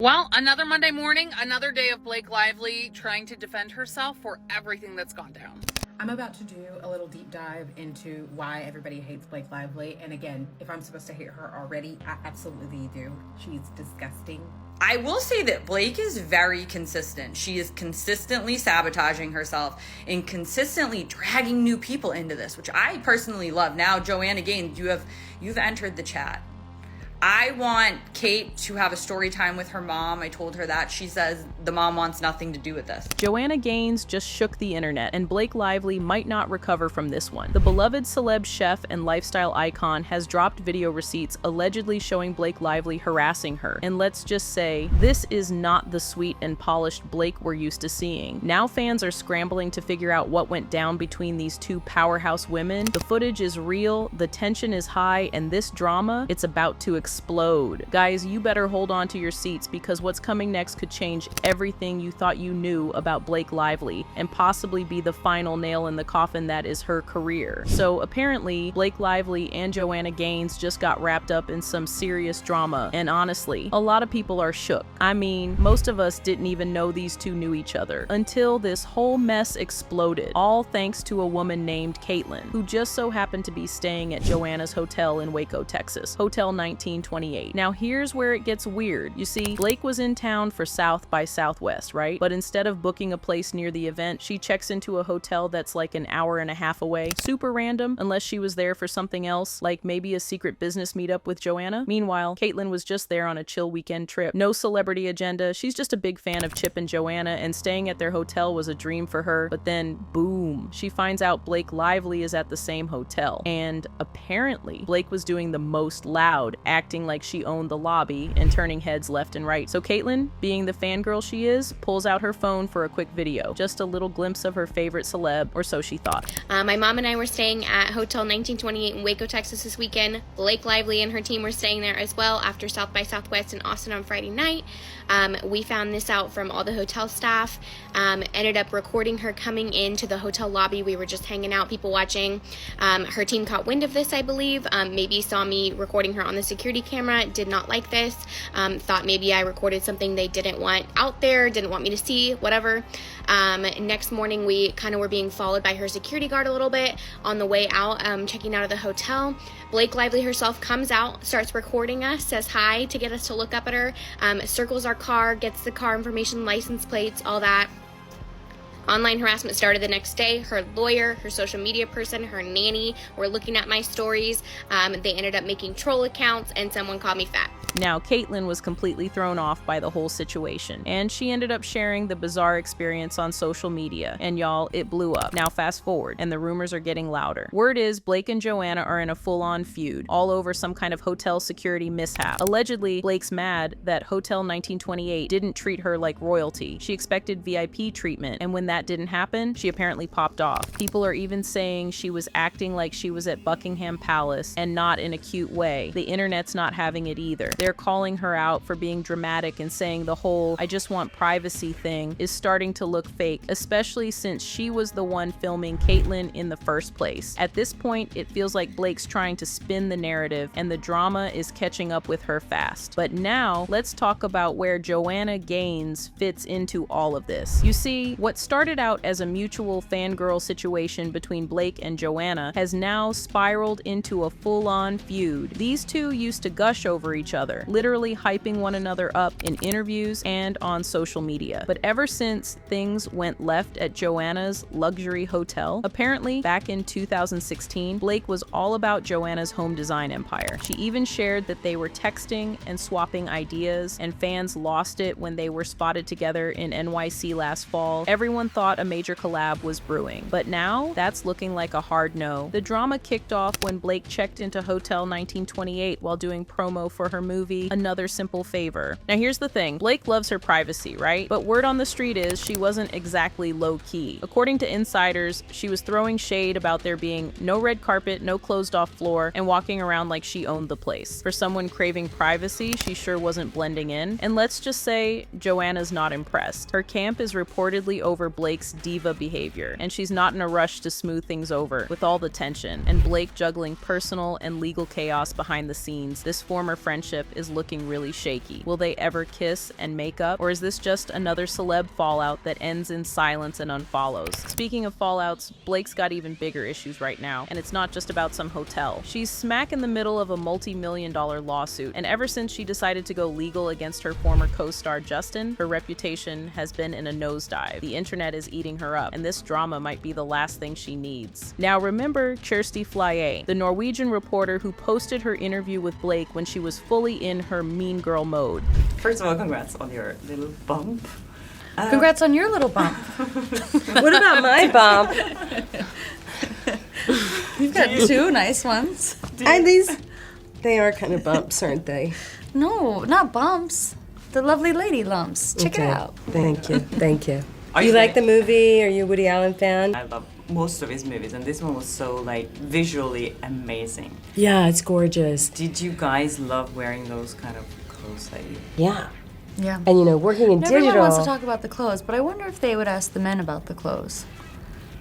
Well, another Monday morning, another day of Blake Lively trying to defend herself for everything that's gone down. I'm about to do a little deep dive into why everybody hates Blake Lively. And again, if I'm supposed to hate her already, I absolutely do. She's disgusting. I will say that Blake is very consistent. She is consistently sabotaging herself and consistently dragging new people into this, which I personally love. Now, Joanna Gaines, you've entered the chat. I want Kate to have a story time with her mom. I told her that. She says the mom wants nothing to do with this. Joanna Gaines just shook the internet, and Blake Lively might not recover from this one. The beloved celeb chef and lifestyle icon has dropped video receipts allegedly showing Blake Lively harassing her. And let's just say, this is not the sweet and polished Blake we're used to seeing. Now fans are scrambling to figure out what went down between these two powerhouse women. The footage is real, the tension is high, and this drama, it's about to explode. Guys, you better hold on to your seats because what's coming next could change everything you thought you knew about Blake Lively and possibly be the final nail in the coffin that is her career. So apparently, Blake Lively and Joanna Gaines just got wrapped up in some serious drama, and honestly, a lot of people are shook. I mean, most of us didn't even know these two knew each other until this whole mess exploded, all thanks to a woman named Kaitlyn, who just so happened to be staying at Joanna's hotel in Waco, Texas, Hotel 1928. Now here's where it gets weird. You see, Blake was in town for South by Southwest, right? But instead of booking a place near the event, she checks into a hotel that's like an hour and a half away. Super random, unless she was there for something else, like maybe a secret business meetup with Joanna. Meanwhile, Kaitlyn was just there on a chill weekend trip. No celebrity agenda. She's just a big fan of Chip and Joanna, and staying at their hotel was a dream for her. But then, boom, she finds out Blake Lively is at the same hotel. And apparently, Blake was doing the most loud, acting like she owned the lobby and turning heads left and right. So Kaitlyn, being the fangirl she is, pulls out her phone for a quick video. Just a little glimpse of her favorite celeb, or so she thought. My mom and I were staying at Hotel 1928 in Waco, Texas this weekend. Blake Lively and her team were staying there as well after South by Southwest in Austin on Friday night. We found this out from all the hotel staff. Ended up recording her coming into the hotel lobby. We were just hanging out, people watching. Her team caught wind of this, I believe. Maybe saw me recording her on the security camera. Did not like this. Thought maybe I recorded something they didn't want out there, didn't want me to see, whatever. Next morning, we kind of were being followed by her security guard a little bit on the way out, checking out of the hotel. Blake Lively herself comes out, starts recording us, says hi to get us to look up at her, circles our car, gets the car information, license plates, all that. Online harassment started the next day. Her lawyer, her social media person, her nanny were looking at my stories. They ended up making troll accounts, and someone called me fat. Now, Kaitlyn was completely thrown off by the whole situation, and she ended up sharing the bizarre experience on social media, and y'all, it blew up. Now fast forward, and the rumors are getting louder. Word is Blake and Joanna are in a full-on feud, all over some kind of hotel security mishap. Allegedly, Blake's mad that Hotel 1928 didn't treat her like royalty. She expected VIP treatment, and when that didn't happen, she apparently popped off. People are even saying she was acting like she was at Buckingham Palace, and not in a cute way. The internet's not having it either. They're calling her out for being dramatic and saying the whole "I just want privacy" thing is starting to look fake, especially since she was the one filming Kaitlyn in the first place. At this point, it feels like Blake's trying to spin the narrative and the drama is catching up with her fast. But now, let's talk about where Joanna Gaines fits into all of this. You see, what started out as a mutual fangirl situation between Blake and Joanna has now spiraled into a full-on feud. These two used to gush over each other, literally hyping one another up in interviews and on social media. But ever since things went left at Joanna's luxury hotel, apparently back in 2016, Blake was all about Joanna's home design empire. She even shared that they were texting and swapping ideas, and fans lost it when they were spotted together in NYC last fall. Everyone thought a major collab was brewing, but now that's looking like a hard no. The drama kicked off when Blake checked into Hotel 1928 while doing promo for her movie Another Simple Favor. Now here's the thing, Blake loves her privacy, right? But word on the street is she wasn't exactly low-key. According to insiders, she was throwing shade about there being no red carpet, no closed-off floor, and walking around like she owned the place. For someone craving privacy, she sure wasn't blending in. And let's just say Joanna's not impressed. Her camp is reportedly over Blake's diva behavior, and she's not in a rush to smooth things over with all the tension and Blake juggling personal and legal chaos behind the scenes. This former friendship is looking really shaky. Will they ever kiss and make up? Or is this just another celeb fallout that ends in silence and unfollows? Speaking of fallouts, Blake's got even bigger issues right now, and it's not just about some hotel. She's smack in the middle of a multi-million-dollar lawsuit, and ever since she decided to go legal against her former co-star Justin, her reputation has been in a nosedive. The internet is eating her up, and this drama might be the last thing she needs. Now remember Kjersti Flye, the Norwegian reporter who posted her interview with Blake when she was fully in her mean girl mode. First of all, congrats on your little bump. Congrats on your little bump. What about my bump? You've got two nice ones. They are kind of bumps, aren't they? No, not bumps. The lovely lady lumps. Check it out. Thank you. Thank you. Are You you like the gay? movie? Are you a Woody Allen fan? I love most of his movies, and this one was so like visually amazing. Yeah, it's gorgeous. Did you guys love wearing those kind of clothes that you? Yeah. Yeah. And you know, working in Everyone digital. wants to talk about the clothes, but I wonder if they would ask the men about the clothes.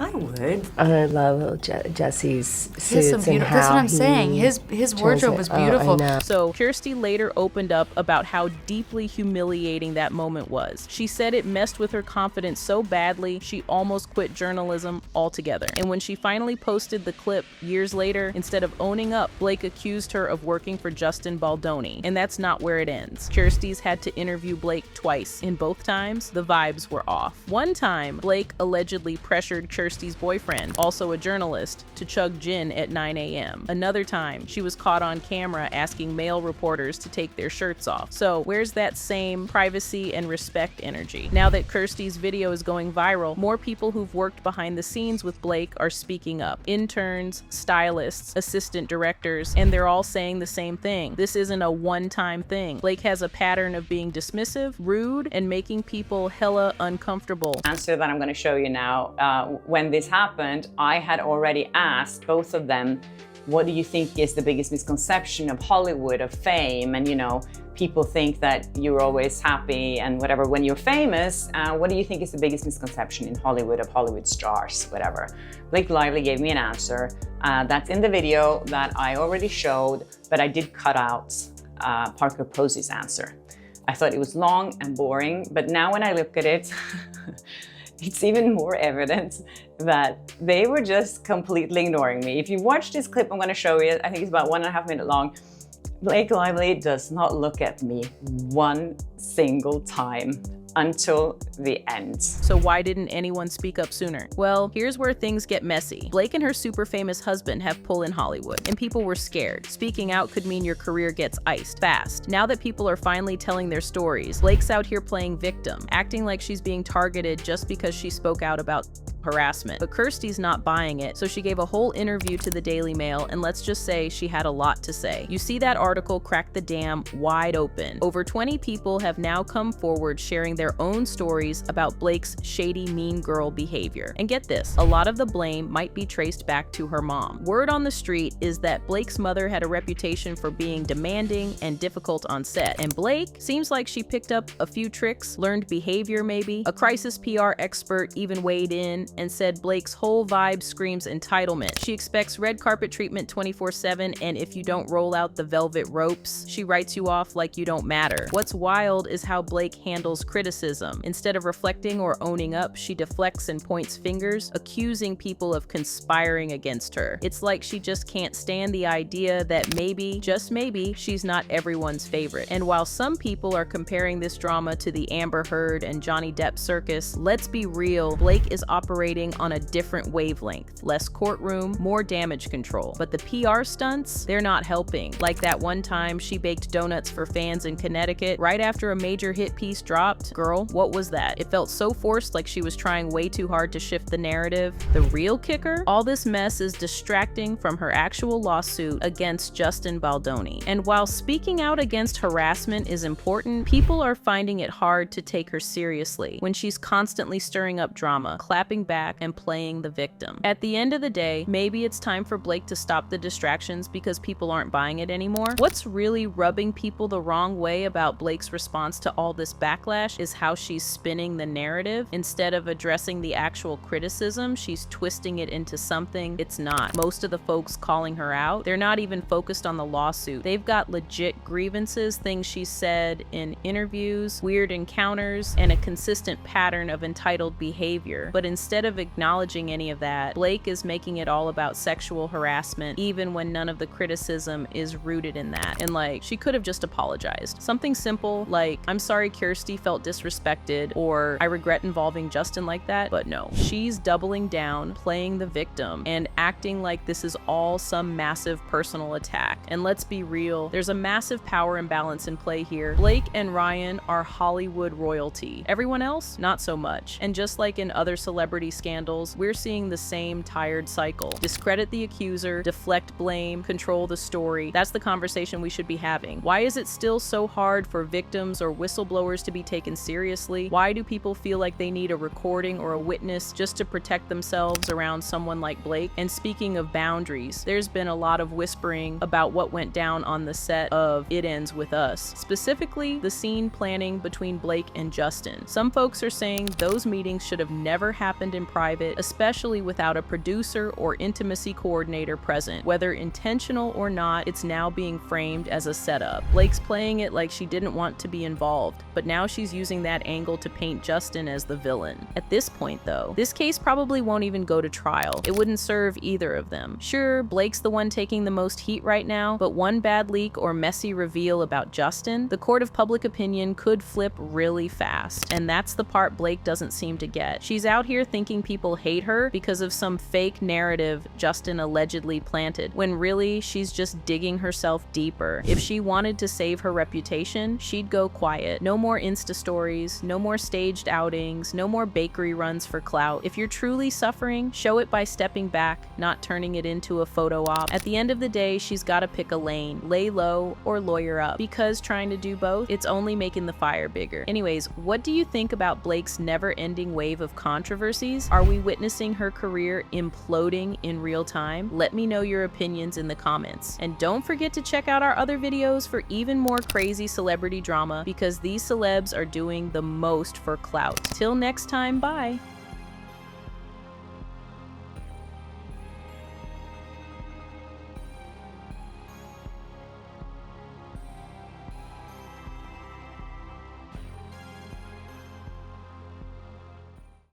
I would. I love Jesse's suits He has some and beautiful. how That's what I'm he saying. His chose wardrobe it. was Oh, I beautiful. know. So Kjersti later opened up about how deeply humiliating that moment was. She said it messed with her confidence so badly she almost quit journalism altogether. And when she finally posted the clip years later, instead of owning up, Blake accused her of working for Justin Baldoni. And that's not where it ends. Kjersti's had to interview Blake twice. In both times, the vibes were off. One time, Blake allegedly pressured Kjersti's boyfriend, also a journalist, to chug gin at 9 a.m. Another time, she was caught on camera asking male reporters to take their shirts off. So where's that same privacy and respect energy? Now that Kjersti's video is going viral, more people who've worked behind the scenes with Blake are speaking up. Interns, stylists, assistant directors, and they're all saying the same thing. This isn't a one-time thing. Blake has a pattern of being dismissive, rude, and making people hella uncomfortable. Answer that I'm going to show you now. When this happened, I had already asked both of them, what do you think is the biggest misconception of Hollywood, of fame? And you know, people think that you're always happy and whatever when you're famous. What do you think is the biggest misconception in Hollywood of Hollywood stars, whatever? Blake Lively gave me an answer. That's in the video that I already showed, but I did cut out Parker Posey's answer. I thought it was long and boring, but now when I look at it, it's even more evident that they were just completely ignoring me. If you watch this clip I'm going to show you, I think it's about 1.5 minutes long, Blake Lively does not look at me one single time until the end. So why didn't anyone speak up sooner? Well, here's where things get messy. Blake and her super famous husband have pull in Hollywood, and people were scared. Speaking out could mean your career gets iced fast. Now that people are finally telling their stories, Blake's out here playing victim, acting like she's being targeted just because she spoke out about harassment. But Kjersti's not buying it, so she gave a whole interview to the Daily Mail, and let's just say she had a lot to say. You see that article crack the dam wide open. Over 20 people have now come forward sharing their own stories about Blake's shady mean girl behavior. And get this, a lot of the blame might be traced back to her mom. Word on the street is that Blake's mother had a reputation for being demanding and difficult on set, and Blake seems like she picked up a few tricks, learned behavior maybe. A crisis PR expert even weighed in and said Blake's whole vibe screams entitlement. She expects red carpet treatment 24/7, and if you don't roll out the velvet ropes, she writes you off like you don't matter. What's wild is how Blake handles criticism. Instead of reflecting or owning up, she deflects and points fingers, accusing people of conspiring against her. It's like she just can't stand the idea that maybe, just maybe, she's not everyone's favorite. And while some people are comparing this drama to the Amber Heard and Johnny Depp circus, let's be real, Blake is operating on a different wavelength. Less courtroom, more damage control. But the PR stunts, they're not helping. Like that one time she baked donuts for fans in Connecticut right after a major hit piece dropped. Girl, what was that? It felt so forced, like she was trying way too hard to shift the narrative. The real kicker? All this mess is distracting from her actual lawsuit against Justin Baldoni. And while speaking out against harassment is important, people are finding it hard to take her seriously when she's constantly stirring up drama, clapping back and playing the victim. At the end of the day, maybe it's time for Blake to stop the distractions because people aren't buying it anymore. What's really rubbing people the wrong way about Blake's response to all this backlash is how she's spinning the narrative. Instead of addressing the actual criticism, she's twisting it into something it's not. Most of the folks calling her out, they're not even focused on the lawsuit. They've got legit grievances, things she said in interviews, weird encounters, and a consistent pattern of entitled behavior. But instead of acknowledging any of that, Blake is making it all about sexual harassment, even when none of the criticism is rooted in that. And like, she could have just apologized. Something simple like, I'm sorry Kirsty felt disrespected, or I regret involving Justin like that. But no, she's doubling down, playing the victim, and acting like this is all some massive personal attack. And let's be real, there's a massive power imbalance in play here. Blake and Ryan are Hollywood royalty. Everyone else, not so much. And just like in other celebrity scandals, we're seeing the same tired cycle. Discredit the accuser, deflect blame, control the story. That's the conversation we should be having. Why is it still so hard for victims or whistleblowers to be taken seriously? Why do people feel like they need a recording or a witness just to protect themselves around someone like Blake? And speaking of boundaries, there's been a lot of whispering about what went down on the set of It Ends With Us, specifically the scene planning between Blake and Justin. Some folks are saying those meetings should have never happened in private, especially without a producer or intimacy coordinator present. Whether intentional or not, it's now being framed as a setup. Blake's playing it like she didn't want to be involved, but now she's using that angle to paint Justin as the villain. At this point though, this case probably won't even go to trial. It wouldn't serve either of them. Sure, Blake's the one taking the most heat right now, but one bad leak or messy reveal about Justin, the court of public opinion could flip really fast. And that's the part Blake doesn't seem to get. She's out here thinking people hate her because of some fake narrative Justin allegedly planted, when really she's just digging herself deeper. If she wanted to save her reputation, she'd go quiet. No more Insta stories, no more staged outings, no more bakery runs for clout. If you're truly suffering, show it by stepping back, not turning it into a photo op. At the end of the day, she's gotta pick a lane, lay low or lawyer up, because trying to do both, it's only making the fire bigger. Anyways, what do you think about Blake's never-ending wave of controversies? Are we witnessing her career imploding in real time? Let me know your opinions in the comments. And don't forget to check out our other videos for even more crazy celebrity drama, because these celebs are doing the most for clout. Till next time, bye!